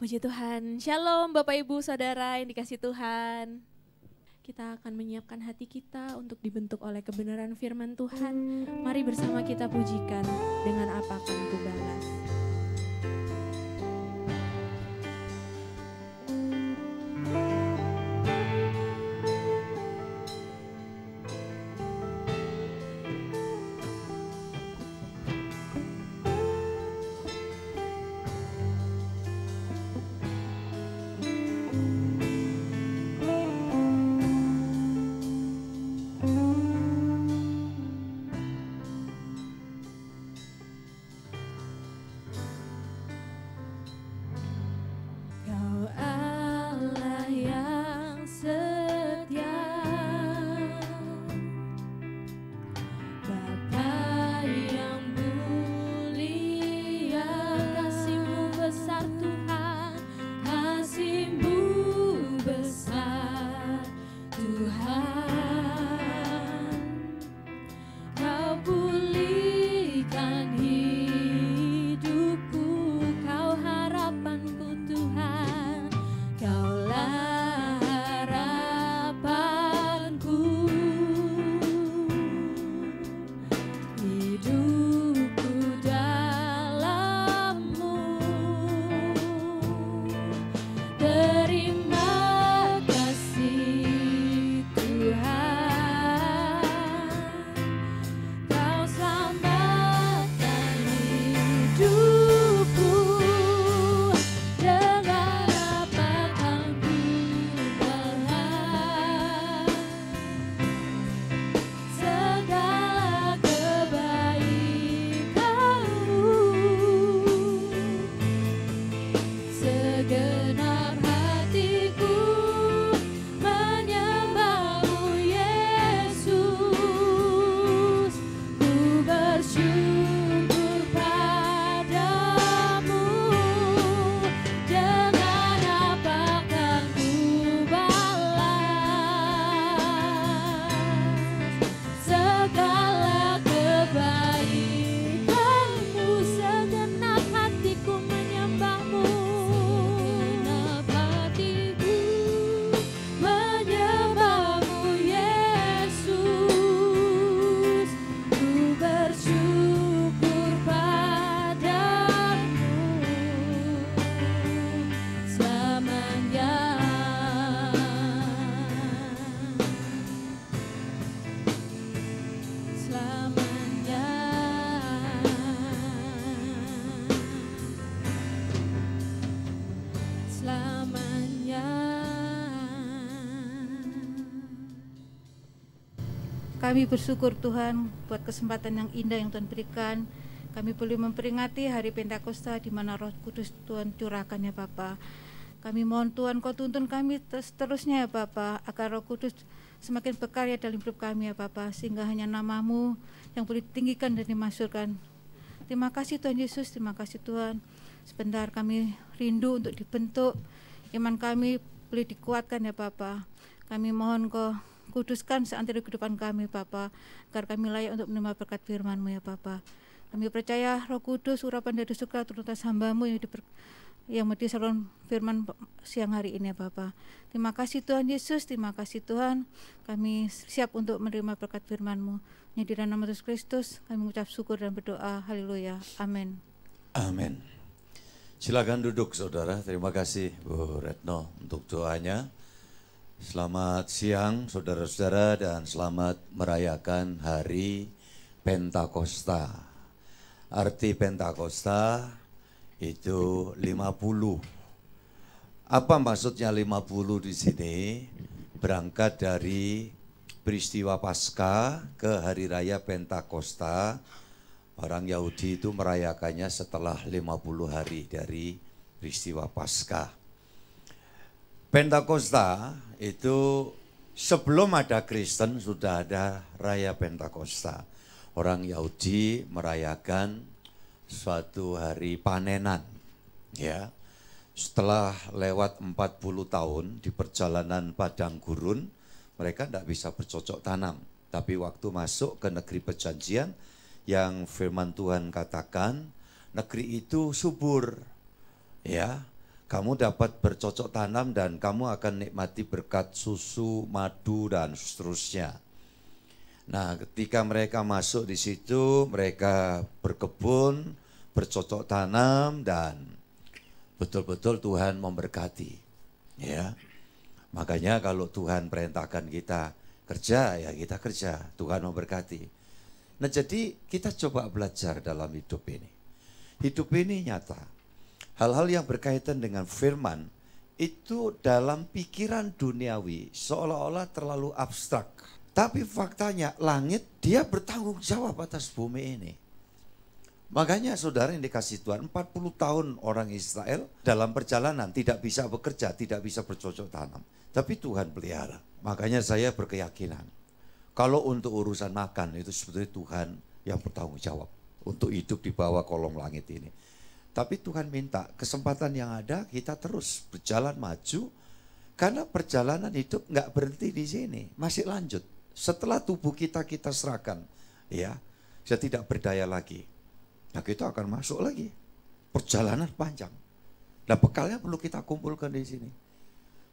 Puji Tuhan. Shalom Bapak Ibu Saudara yang dikasihi Tuhan. Kita akan menyiapkan hati kita untuk dibentuk oleh kebenaran firman Tuhan. Mari bersama kita pujikan dengan apa akan ku balas. Kami bersyukur Tuhan buat kesempatan yang indah yang Tuhan berikan. Kami boleh memperingati hari Pentakosta di mana Roh Kudus Tuhan curahkan ya Bapa. Kami mohon Tuhan Kau tuntun kami seterusnya ya Bapa, agar Roh Kudus semakin berkarya dalam hidup kami ya Bapa, sehingga hanya nama-Mu yang boleh ditinggikan dan dimasyhurkan. Terima kasih Tuhan Yesus, terima kasih Tuhan. Sebentar kami rindu untuk dibentuk, iman kami boleh dikuatkan ya Bapa. Kami mohon Kau kuduskan seantero kehidupan kami Bapa, agar kami layak untuk menerima berkat firman-Mu ya Bapa. Kami percaya Roh Kudus urapan dari surga turun atas hamba-Mu yang mendisalurkan firman siang hari ini ya Bapa. Terima kasih Tuhan Yesus, terima kasih Tuhan. Kami siap untuk menerima berkat firman-Mu. Di dalam nama Yesus Kristus kami mengucap syukur dan berdoa. Haleluya. Amin. Amin. Silakan duduk saudara. Terima kasih Bu Retno untuk doanya. Selamat siang saudara-saudara dan selamat merayakan hari Pentakosta. Arti Pentakosta itu 50. Apa maksudnya 50 di sini? Berangkat dari peristiwa Paskah ke hari raya Pentakosta. Orang Yahudi itu merayakannya setelah 50 hari dari peristiwa Paskah. Pentakosta itu sebelum ada Kristen sudah ada raya Pentakosta. Orang Yahudi merayakan suatu hari panenan. Ya. Setelah lewat 40 tahun di perjalanan padang gurun, mereka tidak bisa bercocok tanam. Tapi waktu masuk ke negeri perjanjian yang firman Tuhan katakan, negeri itu subur. Ya. Kamu dapat bercocok tanam dan kamu akan nikmati berkat susu, madu, dan seterusnya. Nah, ketika mereka masuk di situ, mereka berkebun, bercocok tanam, dan betul-betul Tuhan memberkati. Ya, makanya kalau Tuhan perintahkan kita kerja, ya kita kerja. Tuhan memberkati. Nah, jadi kita coba belajar dalam hidup ini. Hidup ini nyata. Hal-hal yang berkaitan dengan firman itu dalam pikiran duniawi seolah-olah terlalu abstrak. Tapi faktanya langit dia bertanggung jawab atas bumi ini. Makanya saudara yang dikasih Tuhan, 40 tahun orang Israel dalam perjalanan tidak bisa bekerja, tidak bisa bercocok tanam. Tapi Tuhan pelihara. Makanya saya berkeyakinan, kalau untuk urusan makan itu sebetulnya Tuhan yang bertanggung jawab untuk hidup di bawah kolong langit ini. Tapi Tuhan minta kesempatan yang ada kita terus berjalan maju, karena perjalanan hidup nggak berhenti di sini, masih lanjut. Setelah tubuh kita serahkan, ya, saya tidak berdaya lagi. Nah, kita akan masuk lagi perjalanan panjang. Nah, bekalnya perlu kita kumpulkan di sini.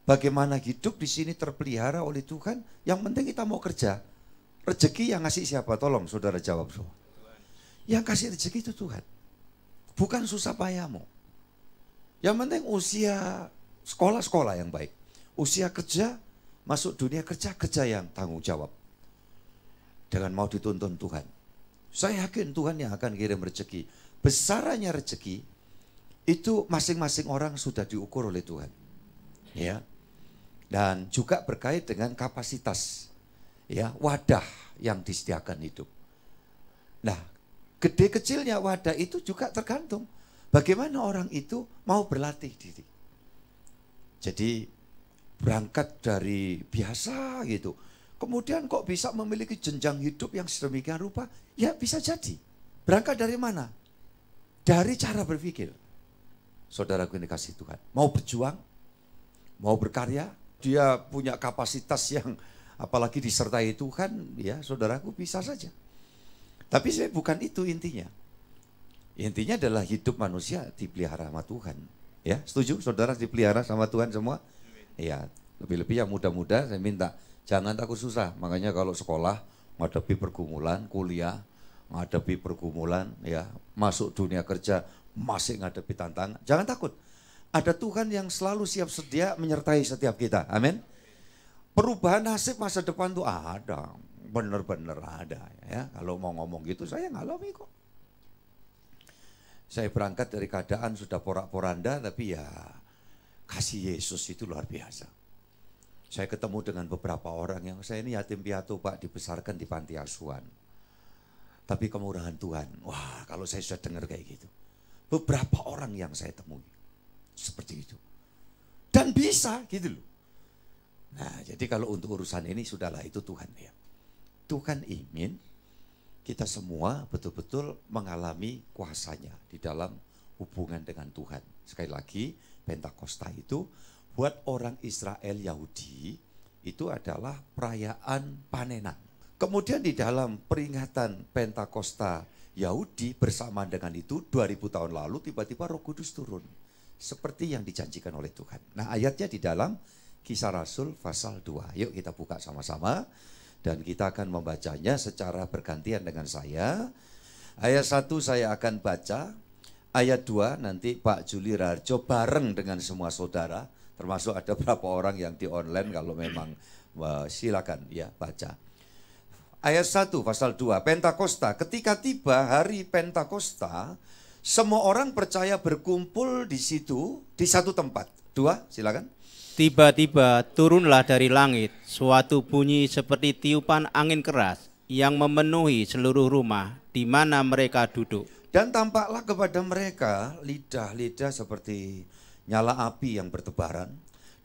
Bagaimana hidup di sini terpelihara oleh Tuhan? Yang penting kita mau kerja. Rezeki yang ngasih siapa? Tolong saudara jawab. Yang kasih rezeki itu Tuhan. Bukan susah payahmu. Yang penting usia sekolah yang baik. Usia kerja, masuk dunia kerja yang tanggung jawab. Dengan mau dituntun Tuhan. Saya yakin Tuhan yang akan kirim rezeki. Besarannya rezeki, itu masing-masing orang sudah diukur oleh Tuhan. Ya. Dan juga berkait dengan kapasitas. Ya, wadah yang disediakan hidup. Nah, gede kecilnya wadah itu juga tergantung bagaimana orang itu mau berlatih diri. Jadi berangkat dari biasa gitu, kemudian kok bisa memiliki jenjang hidup yang sedemikian rupa? Ya bisa jadi. Berangkat dari mana? Dari cara berpikir. Saudaraku yang dikasih Tuhan, mau berjuang, mau berkarya, dia punya kapasitas yang apalagi disertai Tuhan, ya saudaraku bisa saja. Tapi bukan itu intinya. Intinya adalah hidup manusia dipelihara sama Tuhan. Ya, setuju saudara dipelihara sama Tuhan semua? Ya, lebih-lebih yang muda-muda saya minta jangan takut susah. Makanya kalau sekolah menghadapi pergumulan, kuliah menghadapi pergumulan, ya, masuk dunia kerja masih menghadapi tantangan, jangan takut. Ada Tuhan yang selalu siap sedia menyertai setiap kita. Amin. Perubahan nasib masa depan tuh ada. Benar-benar ada, ya. Kalau mau ngomong gitu saya ngalami kok. Saya berangkat dari keadaan sudah porak-poranda, tapi ya kasih Yesus itu luar biasa. Saya ketemu dengan beberapa orang yang saya ini yatim piatu Pak, dibesarkan di panti asuhan. Tapi kemurahan Tuhan, wah kalau saya sudah dengar kayak gitu. Beberapa orang yang saya temui seperti itu. Dan bisa gitu loh. Nah, jadi kalau untuk urusan ini sudahlah itu Tuhan ya. Tuhan ingin kita semua betul-betul mengalami kuasanya di dalam hubungan dengan Tuhan. Sekali lagi, Pentakosta itu buat orang Israel Yahudi itu adalah perayaan panenan. Kemudian di dalam peringatan Pentakosta Yahudi bersamaan dengan itu 2000 tahun lalu tiba-tiba Roh Kudus turun. Seperti yang dijanjikan oleh Tuhan. Nah, ayatnya di dalam Kisah Rasul pasal 2. Yuk kita buka sama-sama. Dan kita akan membacanya secara bergantian dengan saya. Ayat 1 saya akan baca. Ayat 2 nanti Pak Juli Rarjo bareng dengan semua saudara. Termasuk ada beberapa orang yang di online kalau memang silakan ya baca. Ayat 1 pasal 2. Pentakosta. Ketika tiba hari Pentakosta, semua orang percaya berkumpul di situ, di satu tempat. 2, silakan. Tiba-tiba turunlah dari langit suatu bunyi seperti tiupan angin keras yang memenuhi seluruh rumah di mana mereka duduk. Dan tampaklah kepada mereka lidah-lidah seperti nyala api yang bertebaran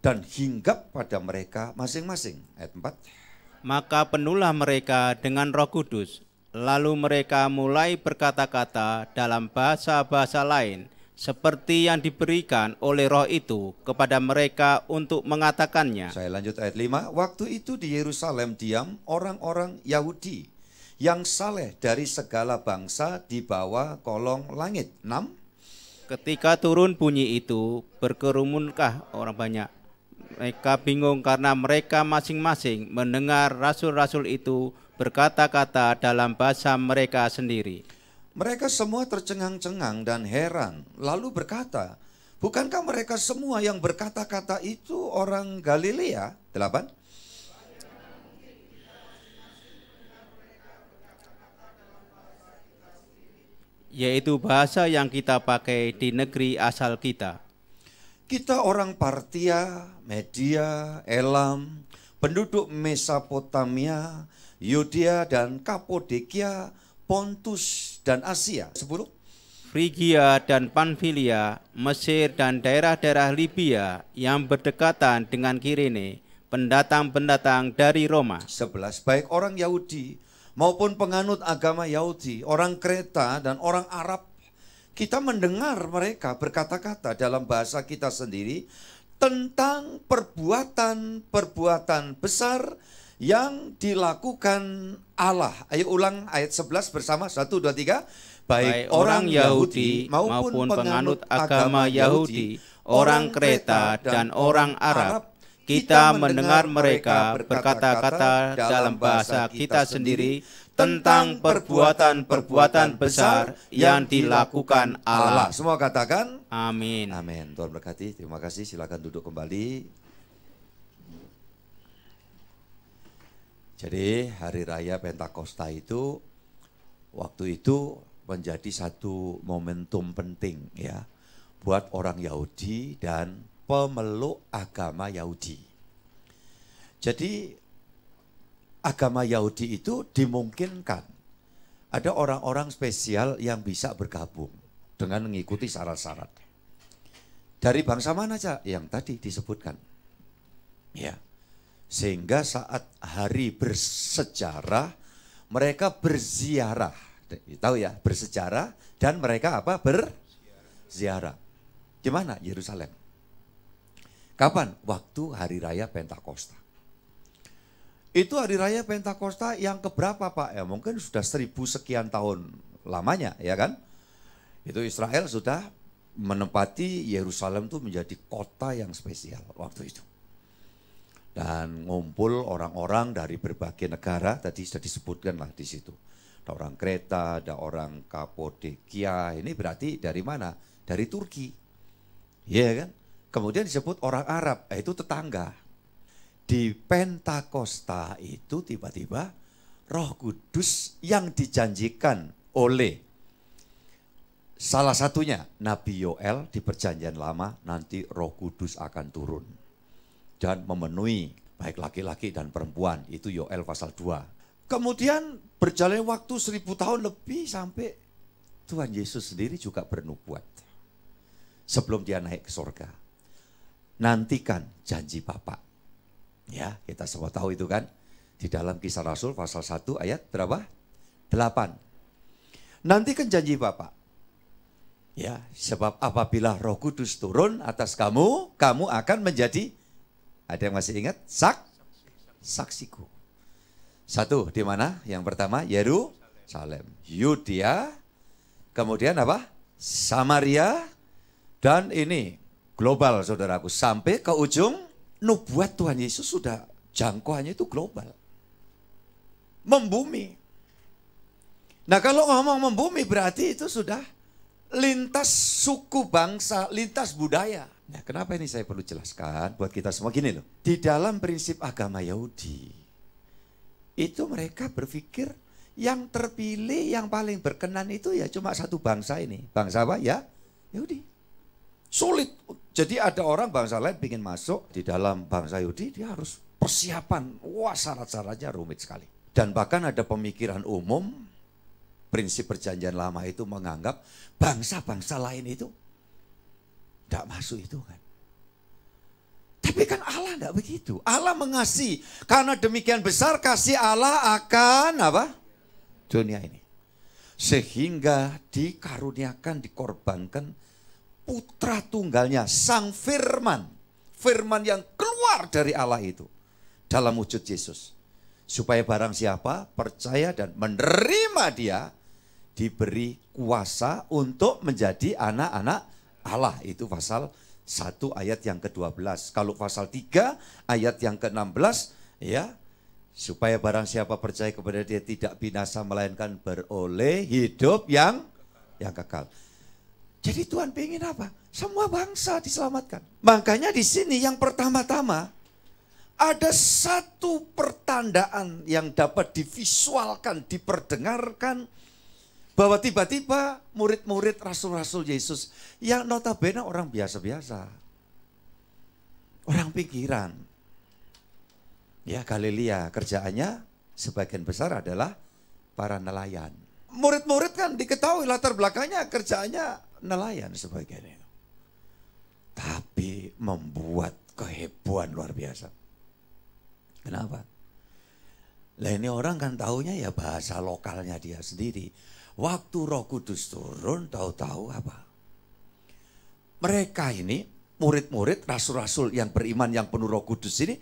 dan hinggap pada mereka masing-masing. Ayat 4. Maka penuhlah mereka dengan Roh Kudus, lalu mereka mulai berkata-kata dalam bahasa-bahasa lain, seperti yang diberikan oleh Roh itu kepada mereka untuk mengatakannya. Saya lanjut ayat 5. Waktu itu di Yerusalem diam orang-orang Yahudi yang saleh dari segala bangsa di bawah kolong langit. 6. Ketika turun bunyi itu, berkerumunkah orang banyak. Mereka bingung karena mereka masing-masing mendengar rasul-rasul itu berkata-kata dalam bahasa mereka sendiri. Mereka semua tercengang-cengang dan heran, lalu berkata, bukankah mereka semua yang berkata-kata itu orang Galilea? 8. Yaitu bahasa yang kita pakai di negeri asal kita. Kita orang Partia, Media, Elam, penduduk Mesopotamia, Yudea dan Kapodekia, Pontus dan Asia. 10. Frigia dan Pamfilia, Mesir dan daerah-daerah Libya yang berdekatan dengan Kirene, pendatang-pendatang dari Roma. 11. Baik orang Yahudi maupun penganut agama Yahudi, orang Kreta dan orang Arab, kita mendengar mereka berkata-kata dalam bahasa kita sendiri tentang perbuatan-perbuatan besar yang dilakukan Allah. Ayo ulang ayat 11 bersama, 1, 2, 3. Baik orang Yahudi maupun penganut agama Yahudi, orang Kreta dan orang Arab, kita mendengar mereka berkata-kata dalam bahasa kita sendiri tentang perbuatan-perbuatan besar yang dilakukan Allah. Semua katakan Amin. amin. Tuhan berkati, terima kasih, silakan duduk kembali. Jadi hari raya Pentakosta itu waktu itu menjadi satu momentum penting ya buat orang Yahudi dan pemeluk agama Yahudi. Jadi agama Yahudi itu dimungkinkan ada orang-orang spesial yang bisa bergabung dengan mengikuti syarat-syarat. Dari bangsa mana aja? Yang tadi disebutkan. Ya. Sehingga saat hari bersejarah mereka berziarah. Tahu ya, bersejarah dan mereka apa? Berziarah. Di mana? Yerusalem. Kapan? Waktu hari raya Pentakosta. Itu hari raya Pentakosta yang keberapa Pak? Ya mungkin sudah 1000 sekian tahun lamanya ya kan? Itu Israel sudah menempati Yerusalem itu menjadi kota yang spesial waktu itu. Dan ngumpul orang-orang dari berbagai negara, tadi sudah disebutkan lah di situ. Ada orang Kreta, ada orang Kapodekia, ini berarti dari mana? Dari Turki. Iya kan? Kemudian disebut orang Arab, itu tetangga. Di Pentakosta itu tiba-tiba Roh Kudus yang dijanjikan oleh salah satunya Nabi Yoel di Perjanjian Lama, nanti Roh Kudus akan turun dan memenuhi baik laki-laki dan perempuan, itu Yoel pasal 2. Kemudian berjalan waktu 1000 tahun lebih sampai Tuhan Yesus sendiri juga bernubuat. Sebelum dia naik ke surga. Nantikan janji Bapa. Ya, kita semua tahu itu kan. Di dalam Kisah Rasul pasal 1 ayat berapa? 8. Nantikan janji Bapa. Ya, sebab apabila Roh Kudus turun atas kamu, kamu akan menjadi, ada yang masih ingat? Saksiku. 1 di mana? Yang pertama Yerusalem, Yudea, kemudian apa? Samaria, dan ini global saudaraku. Sampai ke ujung nubuat Tuhan Yesus sudah jangkauannya itu global. Membumi. Nah kalau ngomong membumi berarti itu sudah lintas suku bangsa, lintas budaya. Nah, kenapa ini saya perlu jelaskan buat kita semua gini loh. Di dalam prinsip agama Yahudi, itu mereka berpikir yang terpilih, yang paling berkenan itu ya cuma satu bangsa ini. Bangsa apa ya? Yahudi. Sulit. Jadi ada orang bangsa lain ingin masuk di dalam bangsa Yahudi, dia harus persiapan. Wah, syarat-syaratnya rumit sekali. Dan bahkan ada pemikiran umum, prinsip Perjanjian Lama itu menganggap bangsa-bangsa lain itu tidak masuk itu kan. Tapi kan Allah tidak begitu. Allah mengasihi. Karena demikian besar kasih Allah akan apa? Dunia ini. Sehingga dikaruniakan, dikorbankan putra tunggalnya, Sang Firman. Firman yang keluar dari Allah itu. Dalam wujud Yesus. Supaya barang siapa percaya dan menerima dia, diberi kuasa untuk menjadi anak-anak Allah. Itu pasal 1 ayat yang ke-12. Kalau pasal 3 ayat yang ke-16, ya, supaya barang siapa percaya kepada Dia tidak binasa melainkan beroleh hidup yang kekal. Jadi Tuhan pengen apa? Semua bangsa diselamatkan. Makanya di sini yang pertama-tama ada satu pertandaan yang dapat divisualkan, diperdengarkan, bahwa tiba-tiba murid-murid rasul-rasul Yesus yang notabene orang biasa-biasa, orang pinggiran, ya Galilea, kerjaannya sebagian besar adalah para nelayan. Murid-murid kan diketahui latar belakangnya kerjaannya nelayan sebagian itu. Tapi membuat kehebohan luar biasa. Kenapa? Lah ini orang kan taunya ya bahasa lokalnya dia sendiri. Waktu Roh Kudus turun, tahu-tahu apa? Mereka ini, murid-murid, rasul-rasul yang beriman, yang penuh Roh Kudus ini,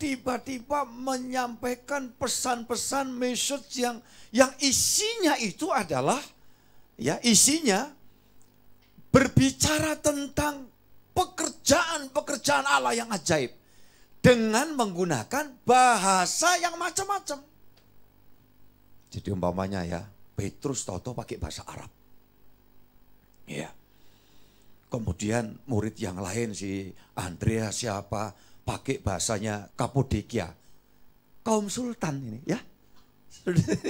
tiba-tiba menyampaikan pesan-pesan, message yang isinya itu adalah, ya isinya berbicara tentang pekerjaan-pekerjaan Allah yang ajaib. Dengan menggunakan bahasa yang macam-macam. Jadi umpamanya ya, Petrus tahu-tahu pakai bahasa Arab. Ya. Kemudian murid yang lain si Andreas siapa pakai bahasanya Kapodekia. Kaum sultan ini ya.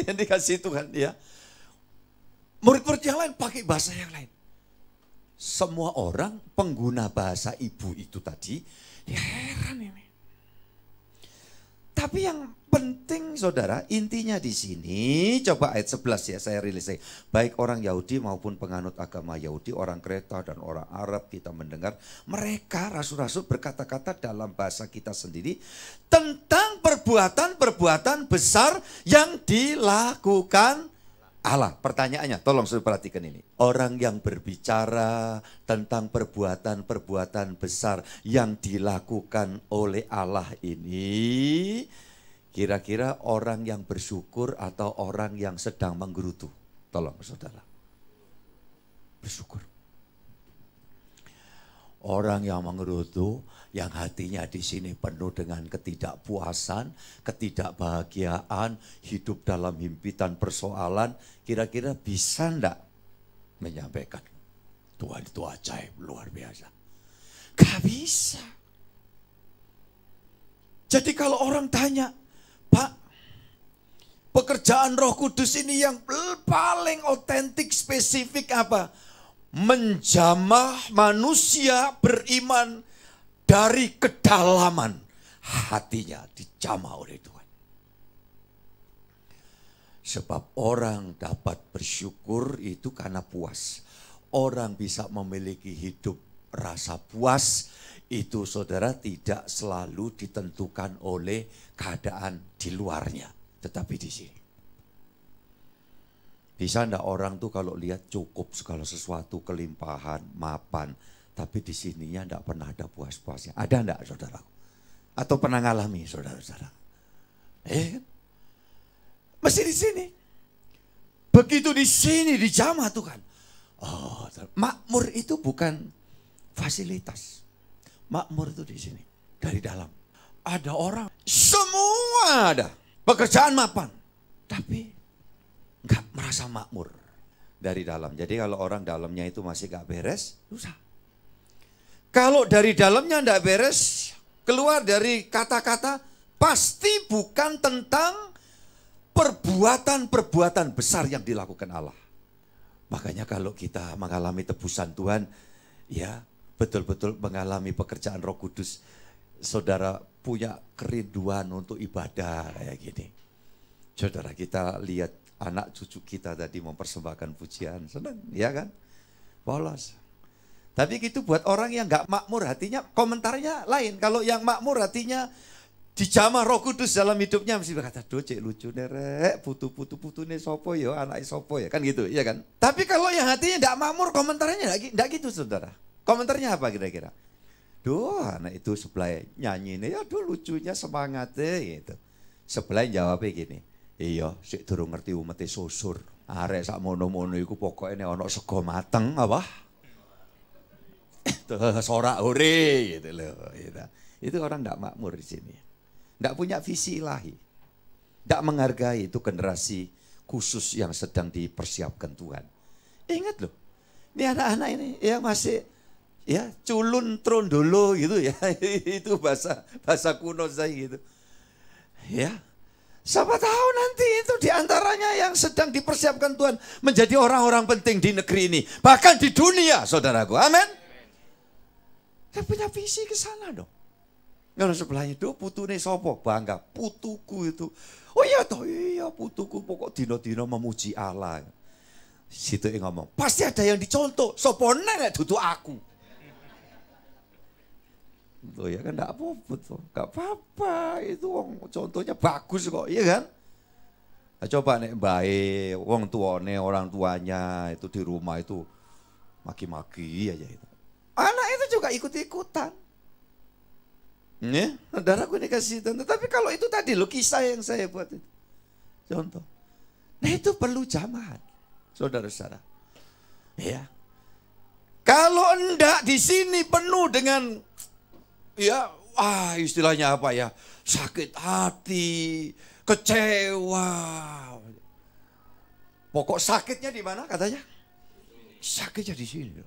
Yang dikasih Tuhan ya. Murid-murid yang lain pakai bahasa yang lain. Semua orang pengguna bahasa ibu itu tadi ya heran ini. Tapi yang penting saudara, intinya di sini, coba ayat 11 ya saya rilis. Baik orang Yahudi maupun penganut agama Yahudi, orang Kreta dan orang Arab, kita mendengar mereka rasul-rasul berkata-kata dalam bahasa kita sendiri tentang perbuatan-perbuatan besar yang dilakukan Allah. Pertanyaannya, tolong sudah perhatikan ini. Orang yang berbicara tentang perbuatan-perbuatan besar yang dilakukan oleh Allah ini, kira-kira orang yang bersyukur atau orang yang sedang menggerutu? Tolong saudara. Bersyukur. Orang yang menggerutu, yang hatinya di sini penuh dengan ketidakpuasan, ketidakbahagiaan, hidup dalam himpitan persoalan, kira-kira bisa enggak menyampaikan Tuhan itu ajaib, luar biasa? Gak bisa. Jadi kalau orang tanya, Pak, pekerjaan Roh Kudus ini yang paling otentik, spesifik apa? Menjamah manusia beriman dari kedalaman hatinya, dijamah oleh Tuhan. Sebab orang dapat bersyukur itu karena puas. Orang bisa memiliki hidup rasa puas itu saudara tidak selalu ditentukan oleh keadaan di luarnya, tetapi di sini. Bisa enggak orang tuh kalau lihat cukup segala sesuatu, kelimpahan, mapan, tapi di sininya enggak pernah ada puas-puasnya. Ada enggak saudara? Atau pernah ngalami saudara-saudara? Mesti di sini. Begitu di sini dijamah Tuhan. Oh, makmur itu bukan fasilitas. Makmur itu di sini, dari dalam. Ada orang, semua ada. Pekerjaan mapan. Tapi enggak merasa makmur dari dalam. Jadi kalau orang dalamnya itu masih enggak beres, susah. Kalau dari dalamnya enggak beres, keluar dari kata-kata, pasti bukan tentang perbuatan-perbuatan besar yang dilakukan Allah. Makanya kalau kita mengalami tebusan Tuhan, ya betul-betul mengalami pekerjaan Roh Kudus, saudara punya kerinduan untuk ibadah kayak gini. Saudara kita lihat anak cucu kita tadi mempersembahkan pujian, senang, ya kan? Polos. Tapi gitu buat orang yang gak makmur hatinya, komentarnya lain. Kalau yang makmur hatinya dijamah Roh Kudus dalam hidupnya, mesti berkata, "Duh, cek lucu nerek, putu-putu-putune sopo ya, anak sopo ya," kan gitu, ya kan? Tapi kalau yang hatinya gak makmur, komentarnya gak gitu, saudara. Komentarnya apa kira-kira? "Duh, anak itu sebelah nyanyi ini, ya duh lucunya, semangatnya," gitu. Sebelah jawabnya gini, "Iya, sik durung ngerti umete susur. Arek sak mono-mono iku pokoknya ana sego mateng apa?" sorak hore gitu loh. Itu orang tidak makmur di sini. Tidak punya visi ilahi. Tidak menghargai itu generasi khusus yang sedang dipersiapkan Tuhan. Ingat loh, ini anak-anak ini yang masih ya culun trondolo gitu ya. Itu bahasa kuno saya gitu. Ya. Siapa tahu nanti itu diantaranya yang sedang dipersiapkan Tuhan menjadi orang-orang penting di negeri ini. Bahkan di dunia, saudaraku. Amin. Saya punya visi ke sana dong. Kalau sebelahnya itu putune sopo bangga. Putuku itu. Oh iya toh, iya putuku pokok dino-dino memuji Allah. Situ yang ngomong, pasti ada yang dicontoh. Sopo nek dudu aku. Tuh ya kan enggak apa-apa tuh. Enggak apa-apa, itu contohnya bagus kok, iya kan? Nah, coba nek baik, wong tuane, orang tuanya itu di rumah itu maki-maki aja itu. Anak itu juga ikut-ikutan. Ya, saudaraku ini kasih contoh. Tapi kalau itu tadi lo kisah yang saya buat itu. Contoh. Nah itu perlu jamaah, saudara-saudara. Ya. Kalau enggak di sini penuh dengan ya, istilahnya apa ya? Sakit hati, kecewa. Pokok sakitnya di mana katanya? Sakitnya di sini.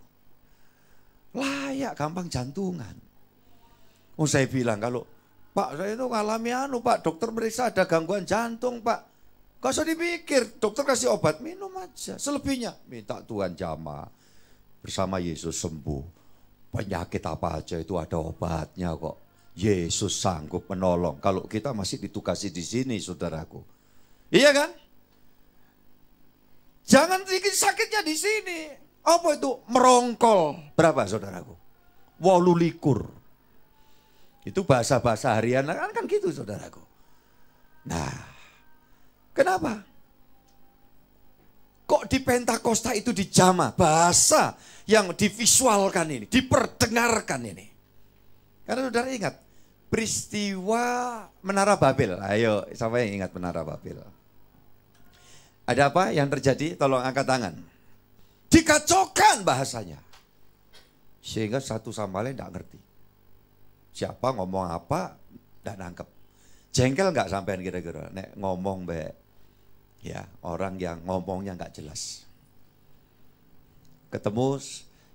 Layak gampang jantungan. Oh saya bilang kalau Pak saya itu ngalami Pak, dokter meriksa ada gangguan jantung Pak. Gak usah dipikir, dokter kasih obat minum aja. Selebihnya minta Tuhan jamah bersama Yesus sembuh. Penyakit apa aja itu ada obatnya kok. Yesus sanggup menolong. Kalau kita masih ditugasi di sini, saudaraku. Iya kan? Jangan bikin sakitnya di sini. Apa itu? Merongkol. Berapa, saudaraku? 28. Itu bahasa-bahasa harian kan gitu, saudaraku. Nah, kenapa? Kok di Pentakosta itu dijamah bahasa yang divisualkan ini, diperdengarkan ini. Karena saudara ingat, peristiwa Menara Babel. Ayo, siapa yang ingat Menara Babel? Ada apa yang terjadi? Tolong angkat tangan. Dikacaukan bahasanya. Sehingga satu sama lain tidak ngerti. Siapa ngomong apa, tidak nangkep. Jengkel nggak sampean kira-kira? Nek ngomong baik. Ya, orang yang ngomongnya nggak jelas. Ketemu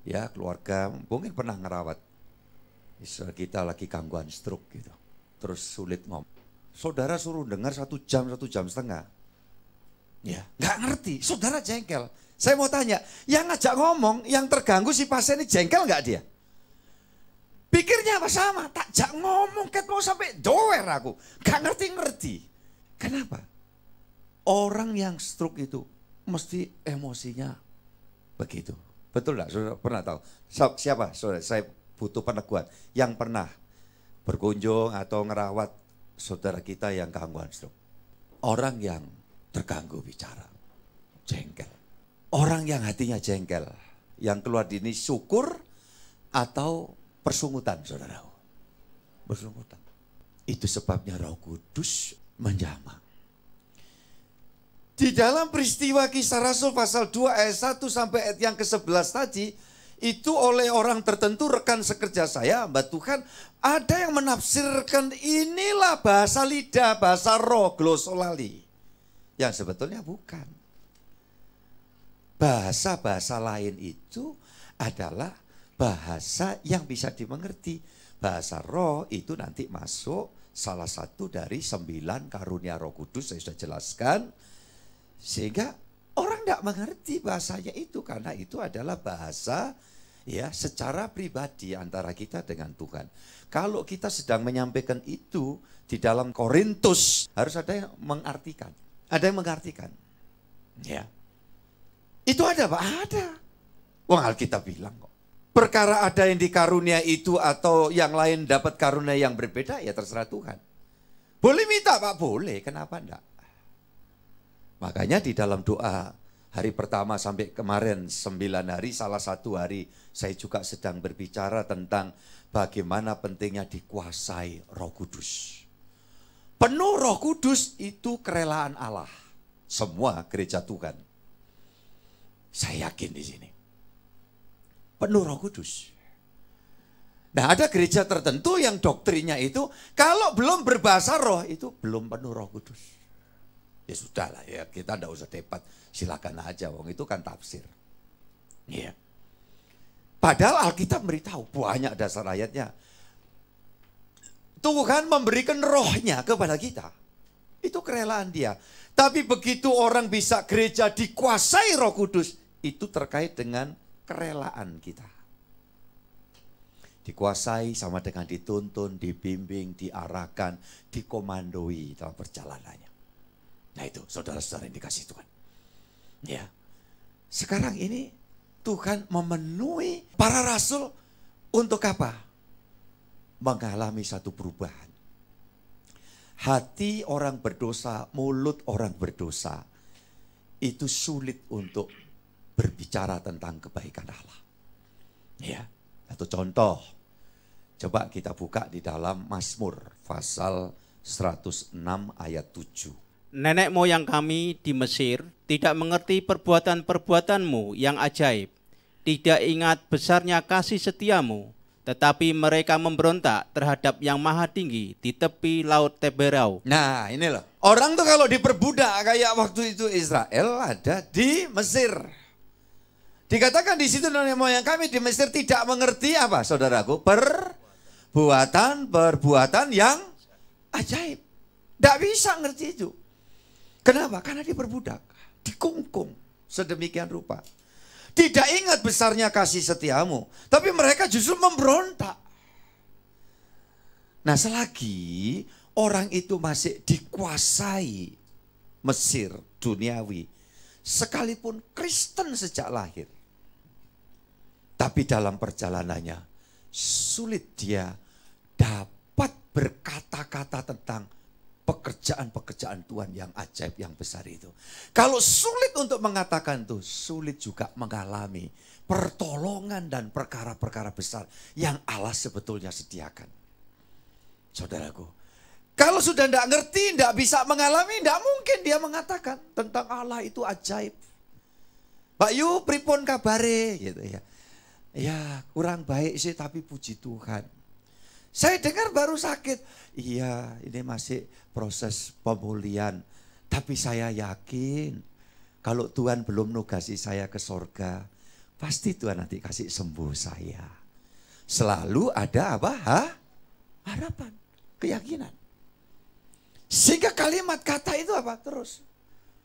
ya keluarga mungkin pernah ngerawat. Kita lagi gangguan stroke gitu. Terus sulit ngomong. Saudara suruh dengar 1 jam, 1,5 jam. Ya, nggak ngerti. Saudara jengkel. Saya mau tanya, yang ngajak ngomong, yang terganggu si pasien ini jengkel nggak dia? Pikirnya apa sama? Tak jak ngomong, ket mau sampai doer aku. Gak ngerti-ngerti. Kenapa? Orang yang stroke itu mesti emosinya begitu. Betul enggak? Saudara pernah tahu? Siapa? Saudara, saya butuh peneguhan. Yang pernah berkunjung atau ngerawat saudara kita yang gangguan stroke. Orang yang terganggu bicara, jengkel. Orang yang hatinya jengkel, yang keluar ini syukur atau persungutan, saudara. Persungutan. Itu sebabnya Roh Kudus menjamah. Di dalam peristiwa Kisah Rasul pasal 2 ayat 1 sampai ayat yang ke-11 tadi, itu oleh orang tertentu rekan sekerja saya, hamba Tuhan, ada yang menafsirkan inilah bahasa lidah, bahasa roh, glosolali. Yang sebetulnya bukan. Bahasa-bahasa lain itu adalah bahasa yang bisa dimengerti. Bahasa roh itu nanti masuk salah satu dari 9 karunia Roh Kudus, saya sudah jelaskan. Sehingga orang tidak mengerti bahasanya itu karena itu adalah bahasa ya secara pribadi antara kita dengan Tuhan. Kalau kita sedang menyampaikan itu di dalam Korintus harus ada yang mengartikan. Ada yang mengartikan. Ya. Itu ada Pak? Ada. Wong Alkitab bilang kok. Perkara ada yang dikarunia itu atau yang lain dapat karunia yang berbeda, ya terserah Tuhan. Boleh minta Pak? Boleh, kenapa enggak? Makanya di dalam doa hari pertama sampai kemarin 9 hari, salah satu hari saya juga sedang berbicara tentang bagaimana pentingnya dikuasai Roh Kudus. Penuh Roh Kudus itu kerelaan Allah. Semua gereja Tuhan. Saya yakin di sini. Penuh Roh Kudus. Nah, ada gereja tertentu yang doktrinnya itu kalau belum berbahasa roh itu belum penuh Roh Kudus. Ya sudah lah ya, kita tidak usah debat, silakan aja, wong itu kan tafsir. Iya. Padahal Alkitab beritahu banyak dasar ayatnya. Tuhan memberikan rohnya kepada kita. Itu kerelaan dia. Tapi begitu orang bisa gereja dikuasai Roh Kudus, itu terkait dengan kerelaan kita. Dikuasai sama dengan dituntun, dibimbing, diarahkan, dikomandoi dalam perjalanannya. Nah itu saudara-saudara yang dikasih Tuhan. Ya. Sekarang ini Tuhan memenuhi para rasul untuk apa? Mengalami satu perubahan. Hati orang berdosa, mulut orang berdosa, itu sulit untuk berbicara tentang kebaikan Allah. Ya. Satu contoh, coba kita buka di dalam Mazmur pasal 106 ayat 7. Nenek moyang kami di Mesir tidak mengerti perbuatan-perbuatanmu yang ajaib, tidak ingat besarnya kasih setiamu, tetapi mereka memberontak terhadap yang maha tinggi di tepi laut Teberau. Nah ini loh, orang tuh kalau diperbudak kayak waktu itu Israel ada di Mesir. Dikatakan di situ nenek moyang kami di Mesir tidak mengerti apa, saudaraku? Perbuatan yang ajaib. Tidak bisa ngerti itu. Kenapa? Karena diperbudak, dikungkung sedemikian rupa. Tidak ingat besarnya kasih setiamu, tapi mereka justru memberontak. Nah, selagi orang itu masih dikuasai Mesir duniawi, sekalipun Kristen sejak lahir, tapi dalam perjalanannya sulit dia dapat berkata-kata tentang pekerjaan-pekerjaan Tuhan yang ajaib, yang besar itu. Kalau sulit untuk mengatakan itu, sulit juga mengalami pertolongan dan perkara-perkara besar yang Allah sebetulnya sediakan. Saudaraku, kalau sudah tidak ngerti, tidak bisa mengalami, tidak mungkin dia mengatakan tentang Allah itu ajaib. Pak Yu, pripun kabare gitu ya. Ya kurang baik sih tapi puji Tuhan. Saya dengar baru sakit. Iya ini masih proses pemulihan. Tapi saya yakin kalau Tuhan belum nugasi saya ke sorga, pasti Tuhan nanti kasih sembuh saya. Selalu ada apa? Harapan, keyakinan. Sehingga kalimat kata itu apa? Terus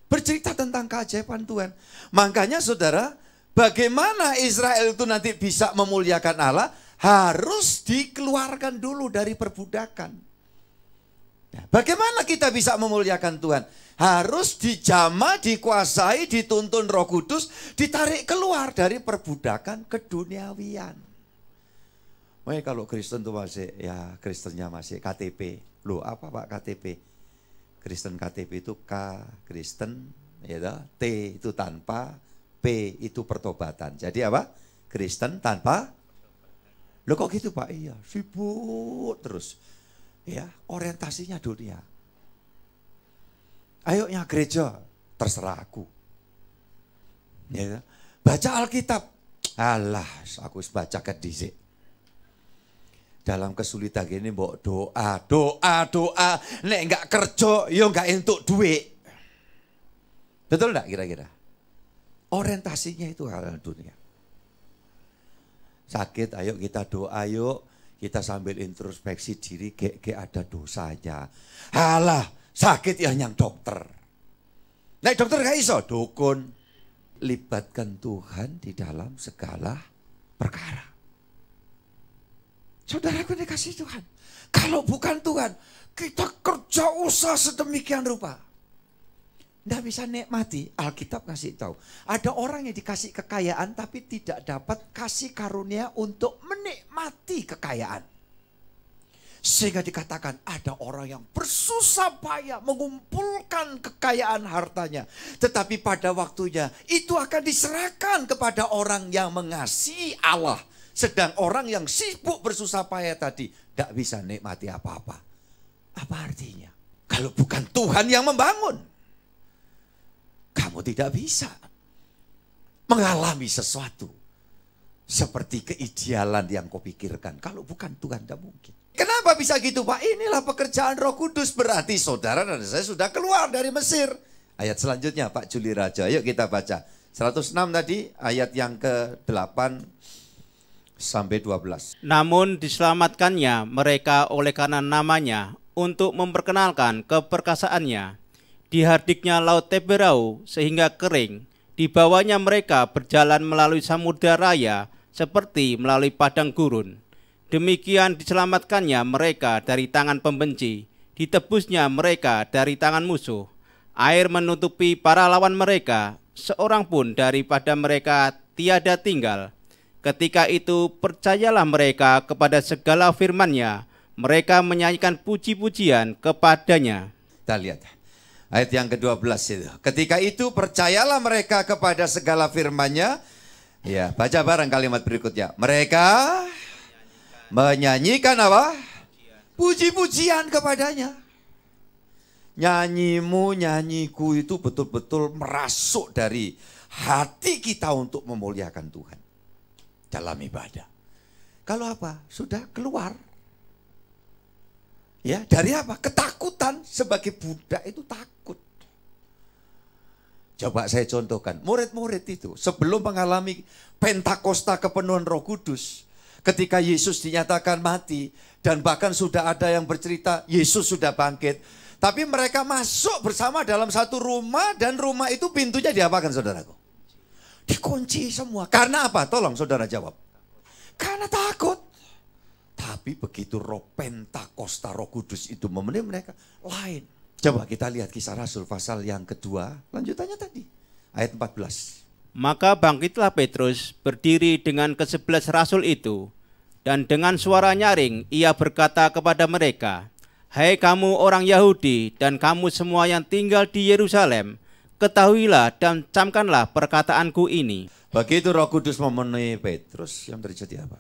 bercerita tentang keajaiban Tuhan. Makanya saudara, bagaimana Israel itu nanti bisa memuliakan Allah, harus dikeluarkan dulu dari perbudakan. Nah, bagaimana kita bisa memuliakan Tuhan? Harus dijamah, dikuasai, dituntun Roh Kudus, ditarik keluar dari perbudakan keduniawian. Makanya kalau Kristen itu masih, ya Kristennya masih KTP. Loh apa Pak KTP? Kristen KTP itu K, Kristen, ya, T itu tanpa, P itu pertobatan. Jadi apa? Kristen tanpa. Loh kok gitu Pak? Iya, sibuk terus. Ya, orientasinya dunia. Ayo gereja, terserah aku. Ya, baca Alkitab. Alah, aku baca ke dhisik. Dalam kesulitan gini mbok doa. Nek enggak kerja, yo enggak entuk duit. Betul enggak kira-kira? Orientasinya itu hal dunia. Sakit, ayo kita doa yuk. Kita sambil introspeksi diri, ada dosanya. Halah, sakit ya yang dokter. Nah dokter gak iso, dukun. Libatkan Tuhan di dalam segala perkara. Saudaraku dikasih Tuhan. Kalau bukan Tuhan, kita kerja usaha sedemikian rupa. Tidak bisa nikmati. Alkitab kasih tahu. Ada orang yang dikasih kekayaan tapi tidak dapat kasih karunia untuk menikmati kekayaan. Sehingga dikatakan ada orang yang bersusah payah mengumpulkan kekayaan hartanya. Tetapi pada waktunya itu akan diserahkan kepada orang yang mengasihi Allah. Sedang orang yang sibuk bersusah payah tadi tidak bisa nikmati apa-apa. Apa artinya? Kalau bukan Tuhan yang membangun, kamu tidak bisa mengalami sesuatu seperti keidealan yang kau pikirkan. Kalau bukan Tuhan, tidak mungkin. Kenapa bisa gitu, Pak? Inilah pekerjaan Roh Kudus. Berarti saudara dan saya sudah keluar dari Mesir. Ayat selanjutnya, Pak Juli Raja. Yuk kita baca. 106 tadi, ayat yang ke-8 sampai 12. Namun diselamatkannya mereka oleh karena namanya, untuk memperkenalkan keperkasaannya. Dihardiknya laut Teberau sehingga kering. Dibawanya mereka berjalan melalui samudera raya seperti melalui padang gurun. Demikian diselamatkannya mereka dari tangan pembenci. Ditebusnya mereka dari tangan musuh. Air menutupi para lawan mereka. Seorang pun daripada mereka tiada tinggal. Ketika itu percayalah mereka kepada segala firman-Nya. Mereka menyanyikan puji-pujian kepadanya. Kita lihat ayat yang ke-12 itu. Ketika itu percayalah mereka kepada segala firman-Nya. Ya, baca bareng kalimat berikutnya. Mereka menyanyikan apa? Puji-pujian kepadanya. Nyanyimu, nyanyiku itu betul-betul merasuk dari hati kita untuk memuliakan Tuhan dalam ibadah. Kalau apa? Sudah keluar. Ya, dari apa? Ketakutan. Sebagai budak itu takut. Coba saya contohkan. Murid-murid itu sebelum mengalami Pentakosta kepenuhan Roh Kudus, ketika Yesus dinyatakan mati, dan bahkan sudah ada yang bercerita Yesus sudah bangkit, tapi mereka masuk bersama dalam satu rumah, dan rumah itu pintunya diapakan, saudaraku? Dikunci semua. Karena apa? Tolong saudara jawab. Karena takut. Tapi begitu roh Pentakosta, Roh Kudus itu memenuhi mereka, lain. Coba kita lihat Kisah Rasul pasal yang kedua, lanjutannya tadi, ayat 14. Maka bangkitlah Petrus berdiri dengan ke-11 rasul itu, dan dengan suara nyaring ia berkata kepada mereka, "Hai kamu orang Yahudi dan kamu semua yang tinggal di Yerusalem, ketahuilah dan camkanlah perkataanku ini." Begitu Roh Kudus memenuhi Petrus, yang terjadi apa?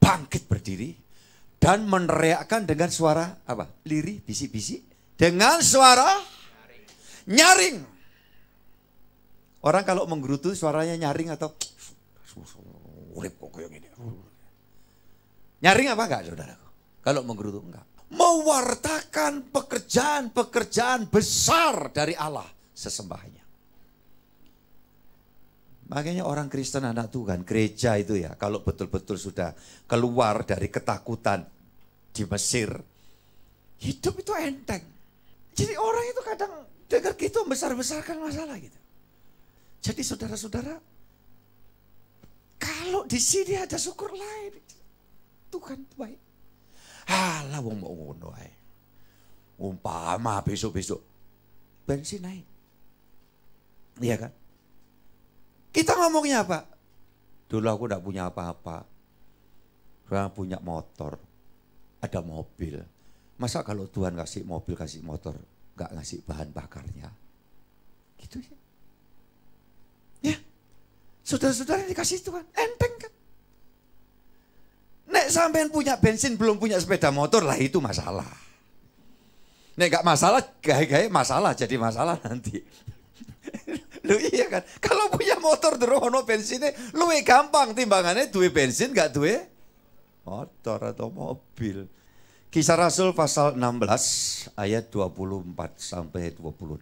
Bangkit berdiri dan meneriakkan dengan suara apa? Lirih, bisik-bisik. Dengan suara nyaring. Orang kalau menggerutu suaranya nyaring atau urip kok kayak gini. Nyaring apa enggak, saudaraku? Kalau menggerutu enggak. Mewartakan pekerjaan-pekerjaan besar dari Allah sesembahnya. Makanya orang Kristen, anak Tuhan, gereja itu ya, kalau betul-betul sudah keluar dari ketakutan di Mesir, hidup itu enteng. Jadi orang itu kadang dengar gitu besar-besarkan masalah gitu. Jadi saudara-saudara, kalau di sini ada syukur lain, Tuhan baik. Halah wong mau ngono ae. Umpama besok-besok bensin naik. Iya kan? Kita ngomongnya apa? Dulu aku enggak punya apa-apa. Sekarang punya motor, ada mobil. Masa kalau Tuhan kasih mobil, kasih motor, enggak ngasih bahan bakarnya? Gitu ya. Ya, saudara-saudara dikasih Tuhan, enteng kan? Nek sampean punya bensin, belum punya sepeda motor, lah itu masalah. Nek enggak masalah, gaya-gaya masalah, jadi masalah nanti. Lu iya kan, kalau punya motor terus ono bensinnya, luwih gampang timbangannya duwe bensin gak duwe motor atau mobil. Kisah Rasul pasal 16 ayat 24 sampai 26.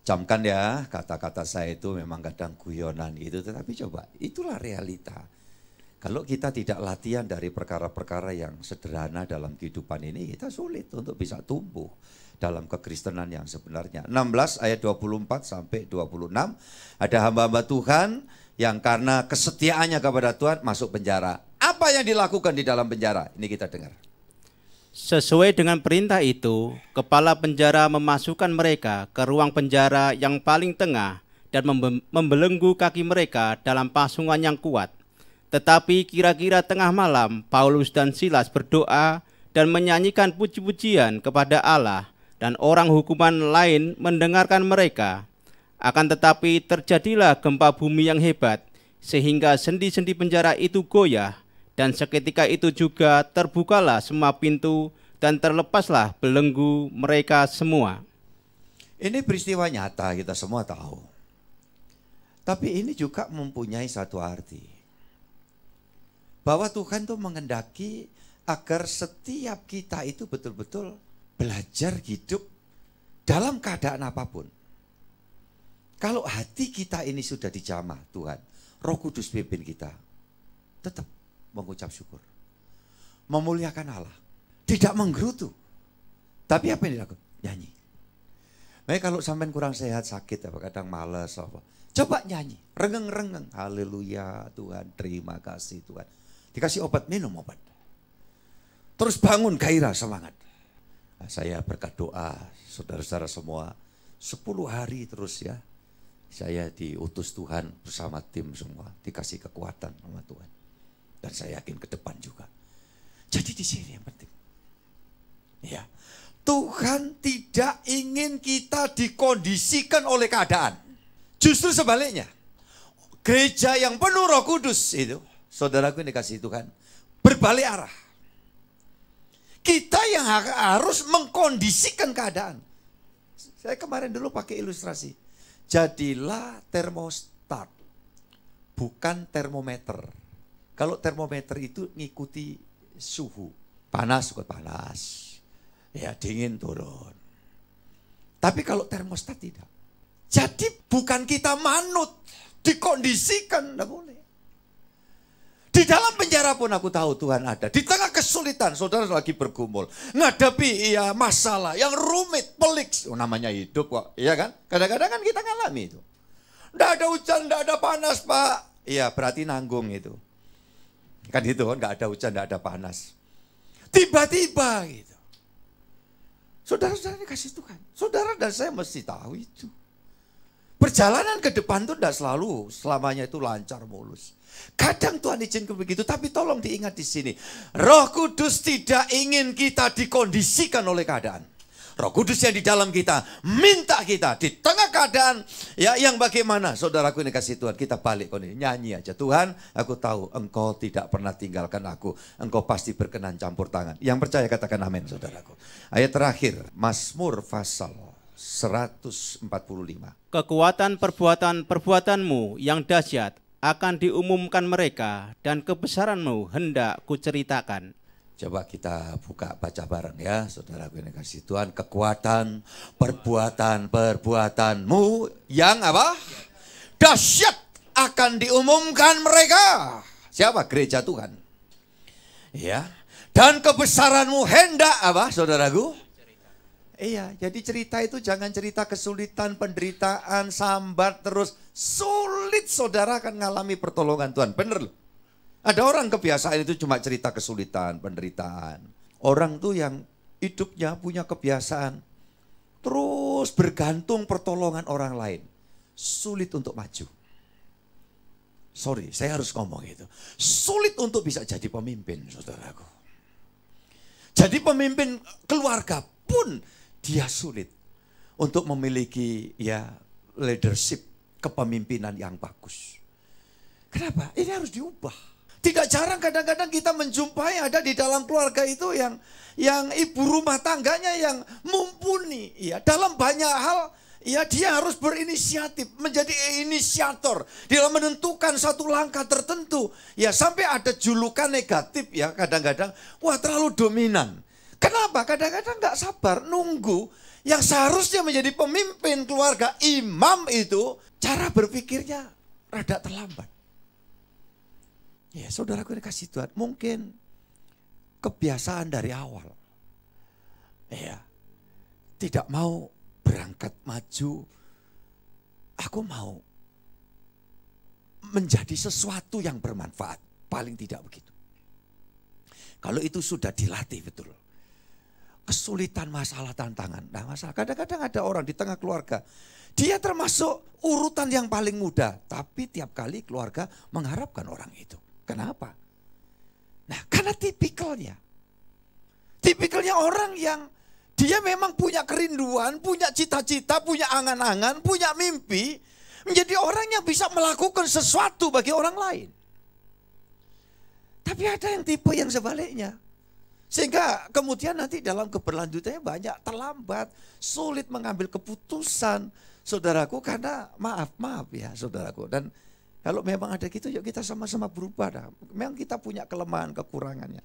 Camkan ya, kata-kata saya itu memang kadang guyonan itu, tetapi coba itulah realita. Kalau kita tidak latihan dari perkara-perkara yang sederhana dalam kehidupan ini, kita sulit untuk bisa tumbuh dalam kekristenan yang sebenarnya. 16 ayat 24 sampai 26. Ada hamba-hamba Tuhan yang karena kesetiaannya kepada Tuhan masuk penjara. Apa yang dilakukan di dalam penjara? Ini kita dengar. Sesuai dengan perintah itu, kepala penjara memasukkan mereka ke ruang penjara yang paling tengah dan membelenggu kaki mereka dalam pasungan yang kuat. Tetapi kira-kira tengah malam, Paulus dan Silas berdoa dan menyanyikan puji-pujian kepada Allah, dan orang hukuman lain mendengarkan mereka. Akan tetapi terjadilah gempa bumi yang hebat, sehingga sendi-sendi penjara itu goyah, dan seketika itu juga terbukalah semua pintu, dan terlepaslah belenggu mereka semua. Ini peristiwa nyata, kita semua tahu. Tapi ini juga mempunyai satu arti. bahwa Tuhan tuh mengendaki agar setiap kita itu betul-betul belajar hidup dalam keadaan apapun. Kalau hati kita ini sudah dijamah Tuhan, Roh Kudus pimpin kita, tetap mengucap syukur, memuliakan Allah, tidak menggerutu. Tapi apa yang dilakukan? Nyanyi. Makanya kalau sampean kurang sehat, sakit, apa kadang malas, apa, coba nyanyi, rengeng-rengeng, haleluya Tuhan, terima kasih Tuhan. Dikasih obat, minum obat. Terus bangun gairah, semangat. Nah, saya berkat doa, saudara-saudara semua, 10 hari terus ya, saya diutus Tuhan bersama tim semua, dikasih kekuatan sama Tuhan. Dan saya yakin ke depan juga. Jadi di sini yang penting. Ya, Tuhan tidak ingin kita dikondisikan oleh keadaan. Justru sebaliknya. Gereja yang penuh Roh Kudus itu, saudaraku yang dikasih Tuhan, berbalik arah. Kita yang harus mengkondisikan keadaan. Saya kemarin dulu pakai ilustrasi. Jadilah termostat, bukan termometer. Kalau termometer itu ngikuti suhu. Panas ikut panas. Ya dingin turun. Tapi kalau termostat tidak. Jadi bukan kita manut, dikondisikan, tidak boleh. Di dalam penjara pun aku tahu Tuhan ada. Di tengah kesulitan, saudara lagi bergumul. Ngadapi masalah yang rumit, pelik. Namanya hidup kok, iya kan? Kadang-kadang kan kita ngalami itu. Tidak ada hujan, tidak ada panas Pak. Iya berarti nanggung itu. Kan itu kan, nggak ada hujan, nggak ada panas. Tiba-tiba gitu. Saudara-saudara dikasih Tuhan. Saudara dan saya mesti tahu itu. Perjalanan ke depan itu tidak selalu selamanya itu lancar mulus. Kadang Tuhan izinkan begitu, tapi tolong diingat di sini. Roh Kudus tidak ingin kita dikondisikan oleh keadaan. Roh Kudus yang di dalam kita minta kita di tengah keadaan ya yang bagaimana, saudaraku ini kasih Tuhan, kita balik nyanyi aja. Tuhan, aku tahu Engkau tidak pernah tinggalkan aku. Engkau pasti berkenan campur tangan. Yang percaya katakan amin, saudaraku. Ayat terakhir, Mazmur pasal 145. Kekuatan perbuatan-perbuatanmu yang dahsyat akan diumumkan mereka, dan kebesaranmu hendak kuceritakan. Coba kita buka baca bareng ya, saudaraku yang kasih Tuhan. Kekuatan perbuatan-perbuatanmu yang apa? Dahsyat akan diumumkan mereka. Siapa? Gereja Tuhan. Ya. Dan kebesaranmu hendak apa, saudaraku? Iya, jadi cerita itu jangan cerita kesulitan, penderitaan, sambat terus. Sulit saudara akan mengalami pertolongan Tuhan. Bener loh. Ada orang kebiasaan itu cuma cerita kesulitan, penderitaan. Orang tuh yang hidupnya punya kebiasaan terus bergantung pertolongan orang lain. Sulit untuk maju. Sorry, saya harus ngomong itu. Sulit untuk bisa jadi pemimpin, saudaraku. Jadi pemimpin keluarga pun dia sulit untuk memiliki ya leadership, kepemimpinan yang bagus. Kenapa? Ini harus diubah. Tidak jarang kadang-kadang kita menjumpai ada di dalam keluarga itu yang ibu rumah tangganya yang mumpuni. Ya, dalam banyak hal ya dia harus berinisiatif, menjadi inisiator dalam menentukan satu langkah tertentu. Ya sampai ada julukan negatif ya kadang-kadang, wah terlalu dominan. Kenapa? Kadang-kadang nggak sabar nunggu yang seharusnya menjadi pemimpin keluarga, imam itu cara berpikirnya rada terlambat. Ya saudaraku dikasih Tuhan, mungkin kebiasaan dari awal. Ya, tidak mau berangkat maju, aku mau menjadi sesuatu yang bermanfaat. Paling tidak begitu. Kalau itu sudah dilatih betul. Kesulitan, masalah, tantangan. Nah masalah, kadang-kadang ada orang di tengah keluarga. Dia termasuk urutan yang paling muda. Tapi tiap kali keluarga mengharapkan orang itu. Kenapa? Nah karena tipikalnya. Tipikalnya orang yang dia memang punya kerinduan, punya cita-cita, punya angan-angan, punya mimpi. Menjadi orang yang bisa melakukan sesuatu bagi orang lain. Tapi ada yang tipe yang sebaliknya. Sehingga kemudian nanti dalam keberlanjutannya banyak terlambat. Sulit mengambil keputusan. Saudaraku karena maaf ya saudaraku. Dan Kalau memang ada gitu, yuk kita sama-sama berubah dah. Memang kita punya kelemahan, kekurangannya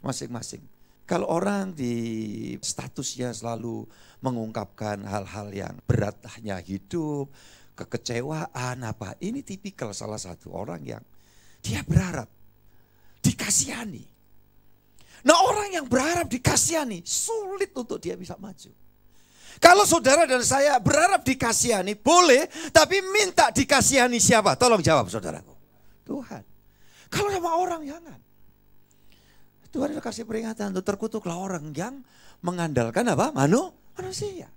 masing-masing. Kalau orang di statusnya selalu mengungkapkan hal-hal yang beratnya hidup, kekecewaan apa, ini tipikal salah satu orang yang dia berharap dikasihani. Nah, orang yang berharap dikasihani sulit untuk dia bisa maju. Kalau saudara dan saya berharap dikasihani, boleh, tapi minta dikasihani siapa? Tolong jawab saudaraku. Tuhan. Kalau sama orang, jangan. Tuhan kasih peringatan, terkutuklah orang yang mengandalkan apa? Manusia.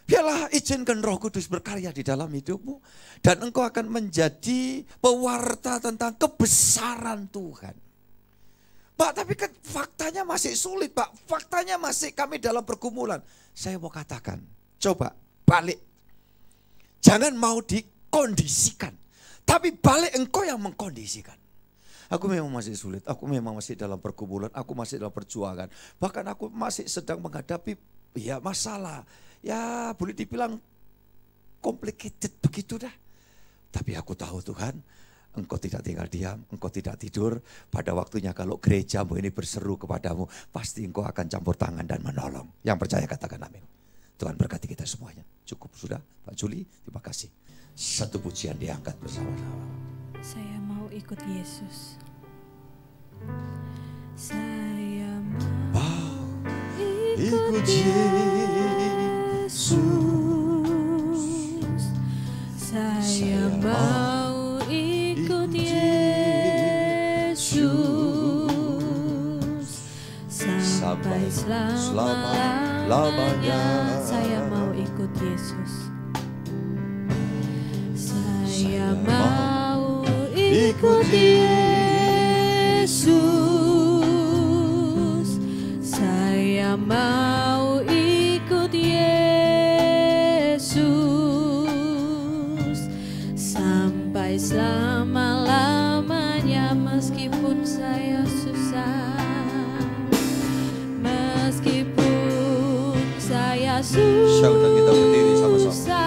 Biarlah izinkan Roh Kudus berkarya di dalam hidupmu, dan engkau akan menjadi pewarta tentang kebesaran Tuhan. Pak, tapi kan faktanya masih sulit, Pak. Faktanya masih kami dalam pergumulan. Saya mau katakan, coba balik. Jangan mau dikondisikan, tapi balik engkau yang mengkondisikan. Aku memang masih sulit, aku memang masih dalam pergumulan, aku masih dalam perjuangan. Bahkan aku masih sedang menghadapi ya masalah. Ya boleh dibilang complicated begitu dah. Tapi aku tahu Tuhan, Engkau tidak tinggal diam, Engkau tidak tidur. Pada waktunya kalau gerejamu ini berseru kepadamu, pasti Engkau akan campur tangan dan menolong. Yang percaya katakan amin. Tuhan berkati kita semuanya. Cukup sudah Pak Juli, terima kasih. Satu pujian diangkat bersama-sama. Saya mau ikut Yesus. Saya mau ikut Yesus. Saya mau ikut Yesus sampai selama-lamanya. Saya mau ikut Yesus. Saya mau ikut Yesus. Saya mau ikut Yesus sampai selama-lamanya, meskipun saya susah, meskipun saya susah. Kita berdiri sama-sama.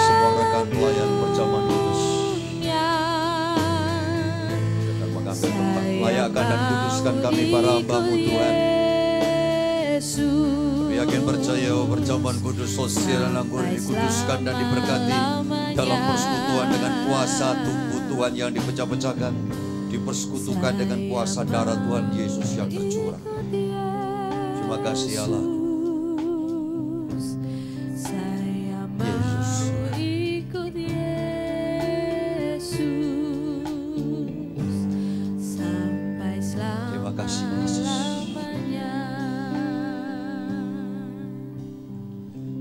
Semua rekan pelayan perjamuan kudus, dengan mengambil tempat, layakkan dan kuduskan kami para hamba-Mu Tuhan. Kami yakin percaya perjamuan kudus sosial dan anggur dikuduskan dan diberkati dalam persekutuan dengan kuasa tubuh Tuhan yang dipecah-pecahkan, dipersekutukan dengan kuasa darah Tuhan Yesus yang tercurah. Terima kasih Allah.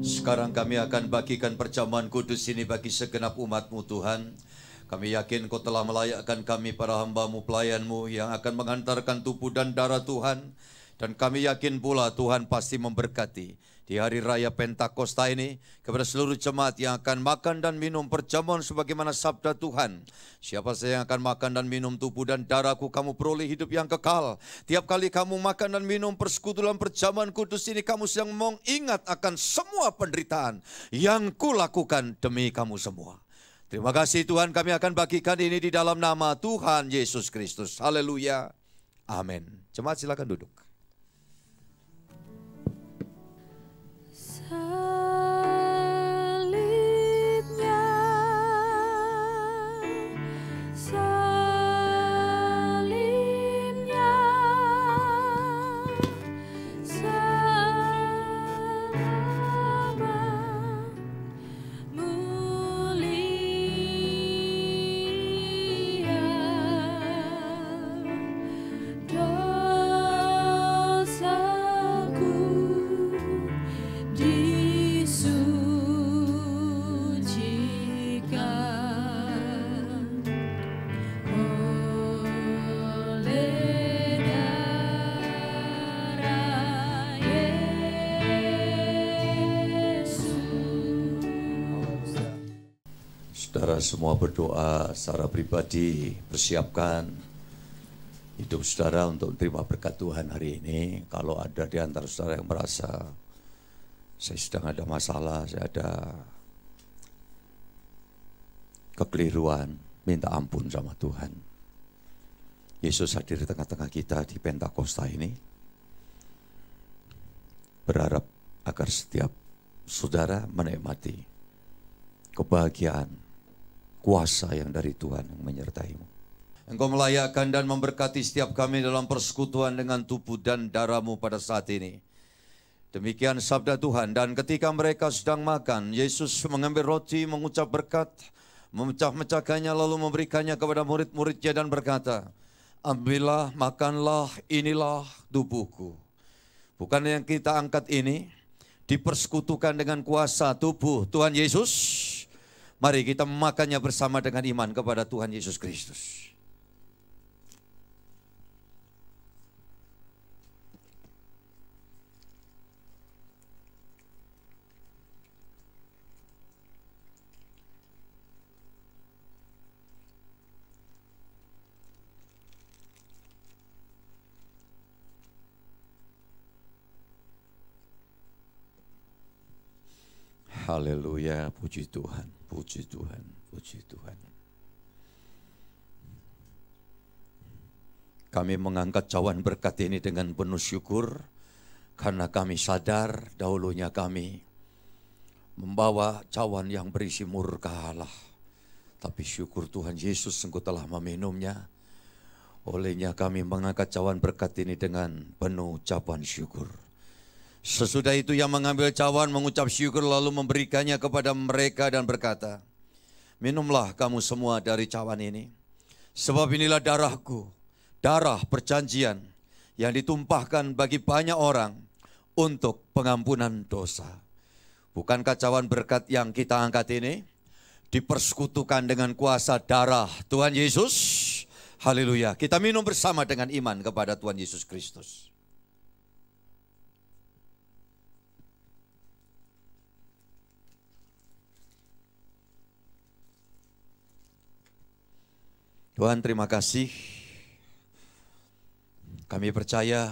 Sekarang kami akan bagikan perjamuan kudus ini bagi segenap umat-Mu Tuhan. Kami yakin Kau telah melayakkan kami para hamba-Mu, pelayan-Mu yang akan mengantarkan tubuh dan darah Tuhan. Dan kami yakin pula Tuhan pasti memberkati di hari raya Pentakosta ini kepada seluruh jemaat yang akan makan dan minum perjamuan sebagaimana sabda Tuhan. Siapa saja yang akan makan dan minum tubuh dan darahku, kamu peroleh hidup yang kekal. Tiap kali kamu makan dan minum persekutuan perjamuan kudus ini, kamu sedang mengingat akan semua penderitaan yang kulakukan demi kamu semua. Terima kasih Tuhan, kami akan bagikan ini di dalam nama Tuhan Yesus Kristus. Haleluya. Amin. Jemaat silakan duduk. Saudara semua berdoa secara pribadi, persiapkan hidup saudara untuk terima berkat Tuhan hari ini. Kalau ada di antara saudara yang merasa saya sedang ada masalah, saya ada kekeliruan, minta ampun sama Tuhan. Yesus hadir di tengah-tengah kita di Pentakosta ini, berharap agar setiap saudara menikmati kebahagiaan, kuasa yang dari Tuhan yang menyertaimu. Engkau melayakkan dan memberkati setiap kami dalam persekutuan dengan tubuh dan darah-Mu pada saat ini. Demikian sabda Tuhan, dan ketika mereka sedang makan, Yesus mengambil roti, mengucap berkat, memecah-mecahkannya lalu memberikannya kepada murid-muridnya dan berkata, ambillah, makanlah, inilah tubuhku. Bukan yang kita angkat ini, dipersekutukan dengan kuasa tubuh Tuhan Yesus. Mari kita memakannya bersama dengan iman kepada Tuhan Yesus Kristus. Haleluya, puji Tuhan, puji Tuhan, puji Tuhan. Kami mengangkat cawan berkat ini dengan penuh syukur, karena kami sadar dahulunya kami membawa cawan yang berisi murka Allah. Tapi syukur Tuhan Yesus Engkau telah meminumnya. Olehnya kami mengangkat cawan berkat ini dengan penuh ucapan syukur. Sesudah itu yang mengambil cawan mengucap syukur lalu memberikannya kepada mereka dan berkata, minumlah kamu semua dari cawan ini, sebab inilah darahku, darah perjanjian yang ditumpahkan bagi banyak orang untuk pengampunan dosa. Bukankah cawan berkat yang kita angkat ini dipersekutukan dengan kuasa darah Tuhan Yesus? Haleluya, kita minum bersama dengan iman kepada Tuhan Yesus Kristus. Tuhan, terima kasih. Kami percaya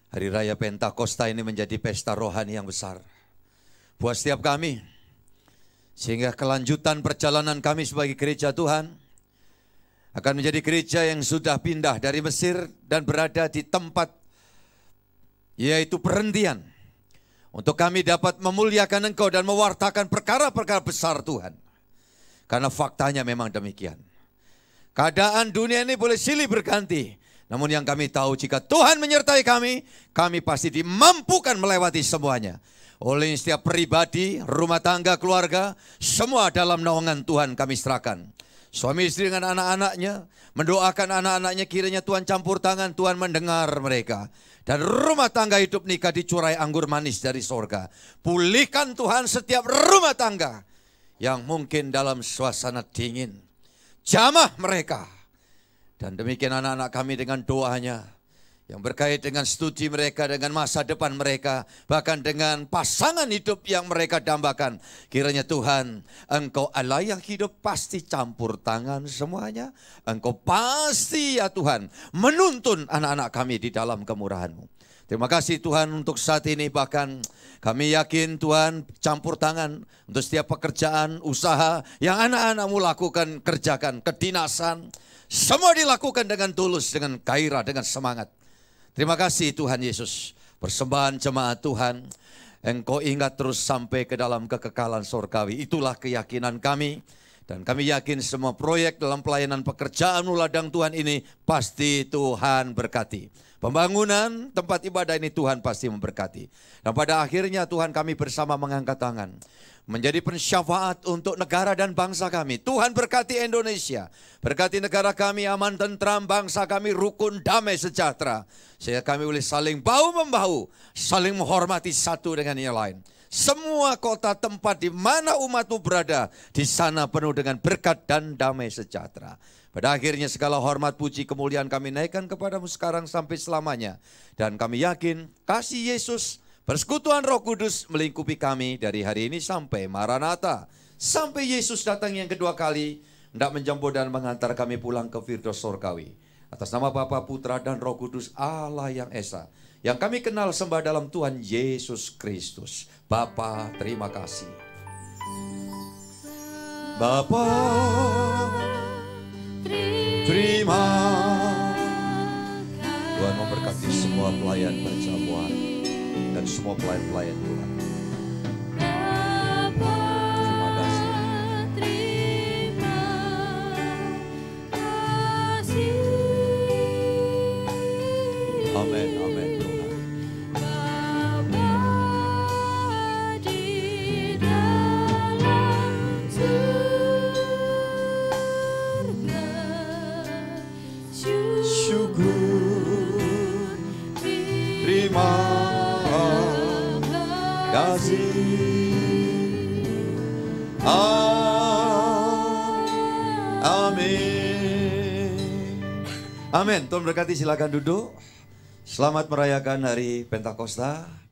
Hari Raya Pentakosta ini menjadi pesta rohani yang besar buat setiap kami. Sehingga kelanjutan perjalanan kami sebagai gereja Tuhan akan menjadi gereja yang sudah pindah dari Mesir dan berada di tempat yaitu perhentian. Untuk kami dapat memuliakan Engkau dan mewartakan perkara-perkara besar Tuhan. Karena faktanya memang demikian. Keadaan dunia ini boleh silih berganti. Namun yang kami tahu jika Tuhan menyertai kami, kami pasti dimampukan melewati semuanya. Oleh setiap pribadi, rumah tangga, keluarga, semua dalam naungan Tuhan kami serahkan. Suami istri dengan anak-anaknya, mendoakan anak-anaknya kiranya Tuhan campur tangan, Tuhan mendengar mereka. Dan rumah tangga hidup nikah dicurai anggur manis dari sorga. Pulihkan Tuhan setiap rumah tangga yang mungkin dalam suasana dingin. Jamah mereka. Dan demikian anak-anak kami dengan doanya yang berkait dengan studi mereka, dengan masa depan mereka, bahkan dengan pasangan hidup yang mereka dambakan. Kiranya Tuhan, Engkau Allah yang hidup pasti campur tangan semuanya. Engkau pasti ya Tuhan menuntun anak-anak kami di dalam kemurahan-Mu. Terima kasih Tuhan untuk saat ini, bahkan kami yakin Tuhan campur tangan untuk setiap pekerjaan, usaha yang anak-anak-Mu lakukan, kerjakan, kedinasan. Semua dilakukan dengan tulus, dengan gairah, dengan semangat. Terima kasih Tuhan Yesus. Persembahan jemaat Tuhan, Engkau ingat terus sampai ke dalam kekekalan surgawi. Itulah keyakinan kami. Dan kami yakin semua proyek dalam pelayanan pekerjaan ladang Tuhan ini pasti Tuhan berkati. Pembangunan tempat ibadah ini Tuhan pasti memberkati. Dan pada akhirnya Tuhan kami bersama mengangkat tangan. Menjadi pensyafaat untuk negara dan bangsa kami. Tuhan berkati Indonesia. Berkati negara kami aman tentram, bangsa kami rukun damai sejahtera. Sehingga kami boleh saling bahu-membahu, saling menghormati satu dengan yang lain. Semua kota tempat di mana umat-Mu berada, di sana penuh dengan berkat dan damai sejahtera. Pada akhirnya segala hormat, puji, kemuliaan kami naikkan kepada-Mu sekarang sampai selamanya. Dan kami yakin kasih Yesus, persekutuan Roh Kudus melingkupi kami dari hari ini sampai Maranatha. Sampai Yesus datang yang kedua kali, hendak menjemput dan mengantar kami pulang ke Firdaus surgawi. Atas nama Bapa, Putra, dan Roh Kudus, Allah yang Esa, yang kami kenal sembah dalam Tuhan Yesus Kristus. Bapa, terima kasih. Bapa, terima. Tuhan memberkati semua pelayan perjamuan dan semua pelayan-pelayan Tuhan. Terima kasih. Amin, amin Tuhan. Syukur, terima kasih. Amin. Amin. Tuhan berkati, silakan duduk. Selamat merayakan hari Pentakosta.